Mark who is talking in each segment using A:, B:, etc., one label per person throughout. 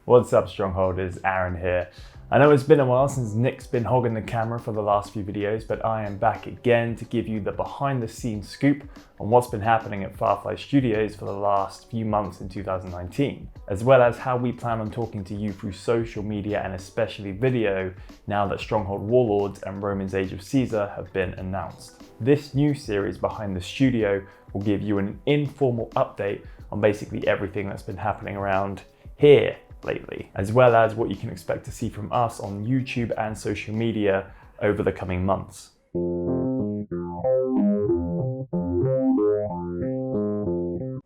A: What's up, Strongholders? Aaron here. I know it's been a while since Nick's been hogging the camera for the last few videos, but I am back again to give you the behind the scenes scoop on what's been happening at Firefly Studios for the last few months in 2019, as well as how we plan on talking to you through social media and especially video now that Stronghold Warlords and Romans Age of Caesar have been announced. This new series behind the studio will give you an informal update on basically everything that's been happening around here lately, as well as what you can expect to see from us on YouTube and social media over the coming months.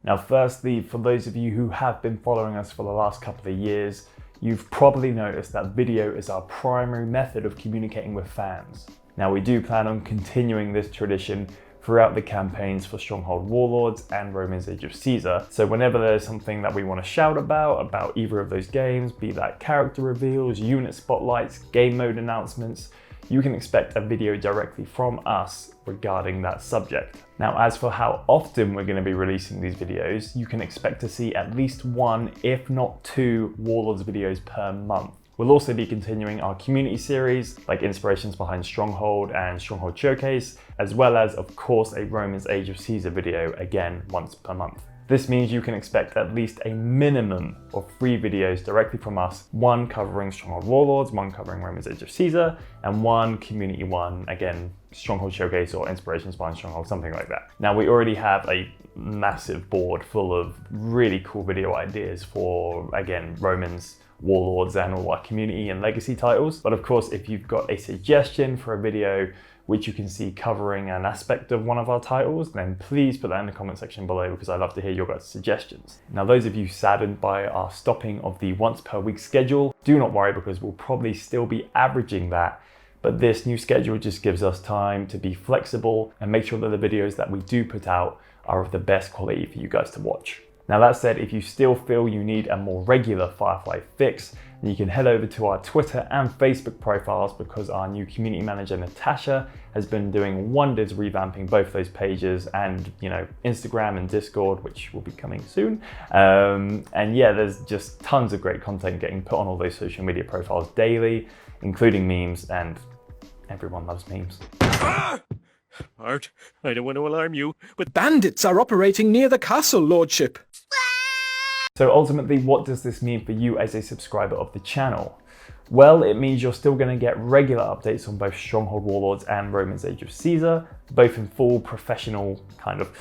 A: Now, firstly, for those of you who have been following us for the last couple of years, you've probably noticed that video is our primary method of communicating with fans. Now, we do plan on continuing this tradition throughout the campaigns for Stronghold Warlords and Romans Age of Caesar. So whenever there's something that we want to shout about either of those games, be that character reveals, unit spotlights, game mode announcements, you can expect a video directly from us regarding that subject. Now, as for how often we're going to be releasing these videos, you can expect to see at least one, if not two, Warlords videos per month. We'll also be continuing our community series, like inspirations behind Stronghold and Stronghold Showcase, as well as, of course, a Romans Age of Caesar video, again, once per month. This means you can expect at least a minimum of 3 videos directly from us, one covering Stronghold Warlords, one covering Romans Age of Caesar, and one community one, again, Stronghold Showcase or inspirations behind Stronghold, something like that. Now, we already have a massive board full of really cool video ideas for, again, Romans, Warlords, and all our community and legacy titles. But of course, if you've got a suggestion for a video which you can see covering an aspect of one of our titles, then please put that in the comment section below, because I love to hear your guys' suggestions. Now, those of you saddened by our stopping of the once per week schedule, do not worry, because we'll probably still be averaging that. But this new schedule just gives us time to be flexible and make sure that the videos that we do put out are of the best quality for you guys to watch. Now, that said, if you still feel you need a more regular Firefly fix, then you can head over to our Twitter and Facebook profiles, because our new community manager, Natasha, has been doing wonders revamping both those pages, and, you know, Instagram and Discord, which will be coming soon. And yeah, there's just tons of great content getting put on all those social media profiles daily, including memes, and everyone loves memes.
B: Art, I don't want to alarm you, but
C: bandits are operating near the castle, Lordship.
A: So ultimately, what does this mean for you as a subscriber of the channel? Well, it means you're still going to get regular updates on both Stronghold Warlords and Romans Age of Caesar, both in full professional kind of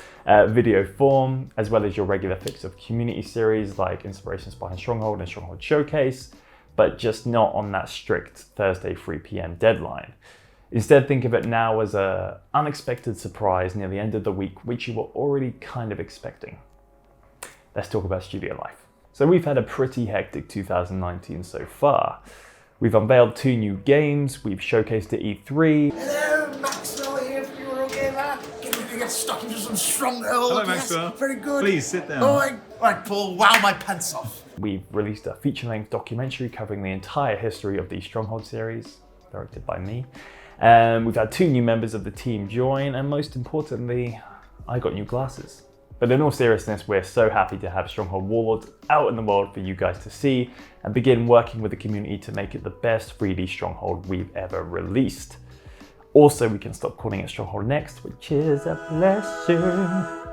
A: video form, as well as your regular fix of community series like inspirations behind Stronghold and Stronghold Showcase, but just not on that strict Thursday 3 p.m. deadline. Instead, think of it now as an unexpected surprise near the end of the week, which you were already kind of expecting. Let's talk about studio life. So we've had a pretty hectic 2019 so far. We've unveiled 2 new games, we've showcased at E3.
D: Hello, Maxwell here from Eurogamer. Getting to get stuck into some Stronghold.
E: Hello, Maxwell.
D: Yes, very good.
E: Please sit down.
D: All right, Paul, wow my pants off.
A: We've released a feature-length documentary covering the entire history of the Stronghold series, directed by me. We've had 2 new members of the team join, and most importantly, I got new glasses. But in all seriousness, we're so happy to have Stronghold Warlords out in the world for you guys to see, and begin working with the community to make it the best 3D Stronghold we've ever released. Also, we can stop calling it Stronghold Next, which is a blessing.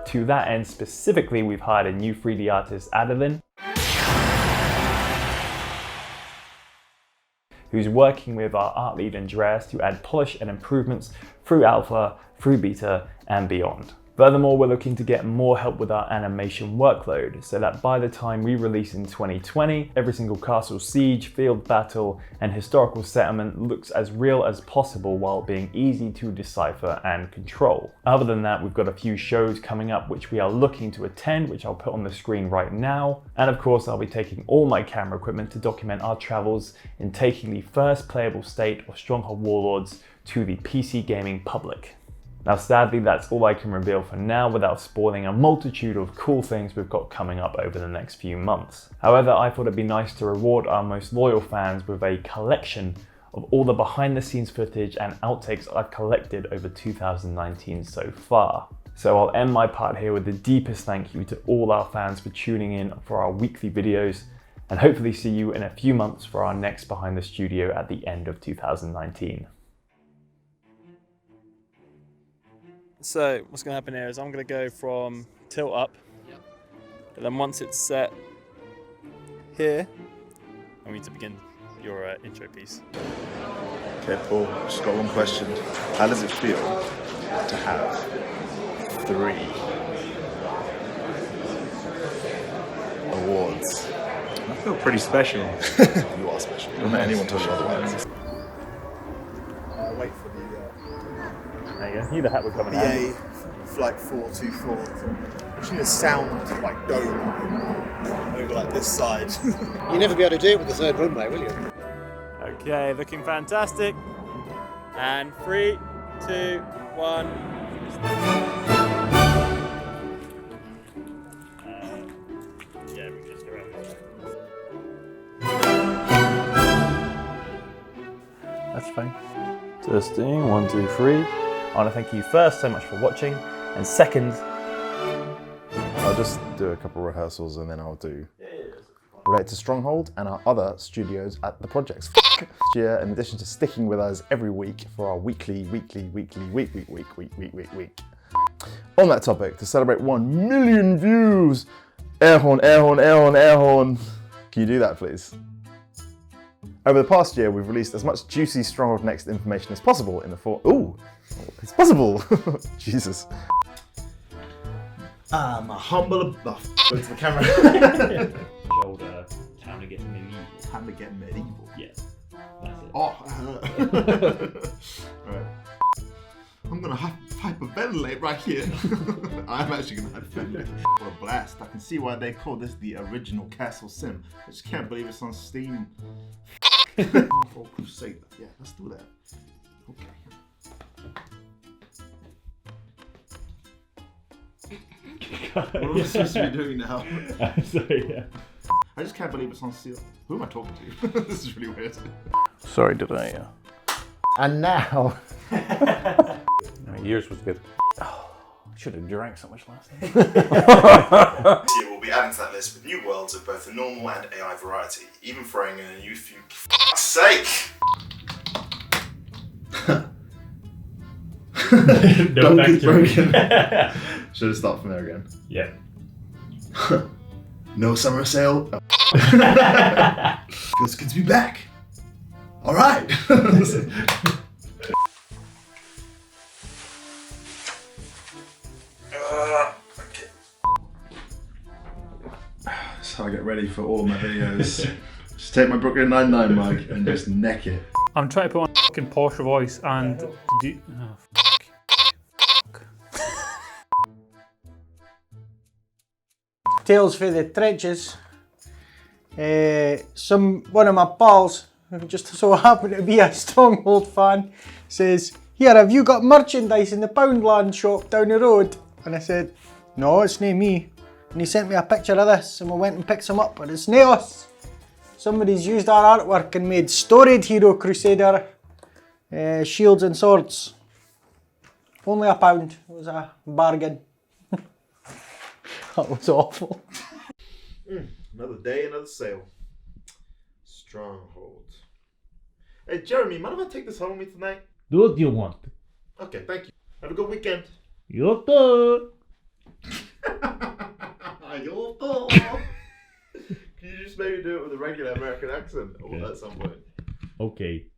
A: To that end, specifically, we've hired a new 3D artist, Adeline, who's working with our art lead Andreas to add polish and improvements through alpha, through beta, and beyond. Furthermore, we're looking to get more help with our animation workload, so that by the time we release in 2020, every single castle siege, field battle, and historical settlement looks as real as possible while being easy to decipher and control. Other than that, we've got a few shows coming up which we are looking to attend, which I'll put on the screen right now. And of course, I'll be taking all my camera equipment to document our travels in taking the first playable state of Stronghold Warlords to the PC gaming public. Now, sadly, that's all I can reveal for now without spoiling a multitude of cool things we've got coming up over the next few months. However, I thought it'd be nice to reward our most loyal fans with a collection of all the behind the scenes footage and outtakes I've collected over 2019 so far. So I'll end my part here with the deepest thank you to all our fans for tuning in for our weekly videos, and hopefully see you in a few months for our next Behind the Studio at the end of 2019.
E: So what's going to happen here is I'm going to go from tilt up, and then once it's set here, I need to begin your intro piece.
F: Okay, Paul, just got one question. How does it feel to have 3 awards?
G: I feel pretty special.
F: You are special. Don't let anyone tell you otherwise.
H: Wait for the
A: There you go. Knew the hat would come in
H: BA
A: handy.
H: Flight 424. Which need a sound like dome over like this side.
I: You'll never be able to do it with the third runway, will you?
E: Okay, looking fantastic. And 3, 2, 1. Yeah, we just around.
A: That's fine. Testing, 1, 2, 3. I want to thank you first so much for watching, and second,
F: I'll just do a couple of rehearsals and then I'll do related to Stronghold and our other studios at the projects. This year, in addition to sticking with us every week for our week. On that topic, to celebrate 1 million views, air horn. Can you do that, please? Over the past year, we've released as much juicy Stronghold Next information as possible in the form. Ooh, it's possible. Jesus. I'm a humble. Go to the camera.
A: shoulder, time to get medieval.
F: Time to get medieval.
A: Yeah, that's it.
F: Oh, right. I'm gonna hyperventilate right here. I'm actually gonna hyperventilate. What a blast. I can see why they call this the original Castle Sim. I just can't believe it's on Steam. Oh, Crusader. Yeah, let's do that. Okay. What am I supposed to be doing now?
A: Sorry, yeah.
F: I just can't believe it's on Seal. Who am I talking to? This is really weird.
A: Sorry, did I?
F: And now.
A: Yours was good. Oh, I should have drank so much last night.
J: This year we'll be adding to that list with new worlds of both the normal and AI variety, even throwing in a new few. For fuck's sake!
A: No, back to
F: Should have started from there again.
A: Yeah.
F: No summer sale. Feels good to be back. All right.
J: Okay.
F: That's how I get ready for all my videos. Just take my Brooklyn Nine-Nine mug and just neck it.
K: I'm trying to put on a fucking Porsche voice and
I: Tales for the trenches. One of my pals, who just so happened to be a Stronghold fan, says, "Here, have you got merchandise in the Poundland shop down the road?" And I said, "No, it's not me." And he sent me a picture of this, and we went and picked some up, but it's not us. Somebody's used our artwork and made Storied Hero Crusader shields and swords. Only £1. It was a bargain. That was awful.
F: Another day, another sale. Stronghold. Hey, Jeremy, mind if I take this home with me tonight?
A: Do what you want.
F: Okay, thank you. Have a good weekend.
A: You too.
F: You too. Can you just maybe do it with a regular American accent at some point?
A: Okay.